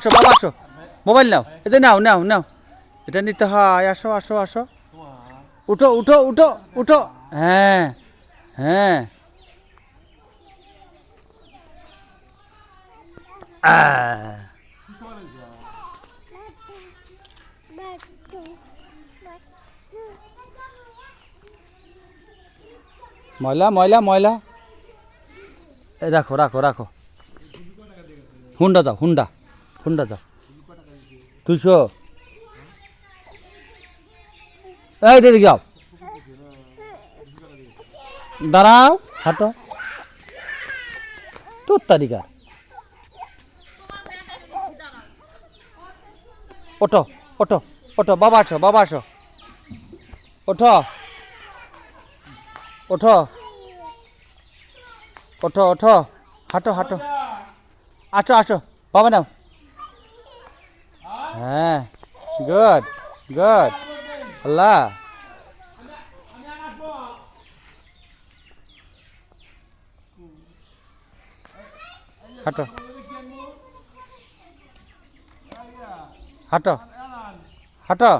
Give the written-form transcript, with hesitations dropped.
আসো বাবা আসো মোবাইল নাও এটা নাও নাও নাও এটা নিতে হয় আসো আসো আসো উঠো উঠো উঠো উঠো হ্যাঁ হ্যাঁ ময়লা ময়লা ময়লা এই রাখো রাখো রাখো হুন্ডা যাও হুন্ডা হুন্ডা যাও 200 এই দিদি যাও দাঁড়াও হাঁটো তোর তালিকা ওঠো ওঠো ওঠো বাবা আসো বাবা আসো ওঠো ওঠো ওঠো ওঠো হাঁটো হাঁটো আসো আসো বাবা নাও হ্যাঁ গুড গুড আল্লাহ হাঁটো হাঁটো হাঁটো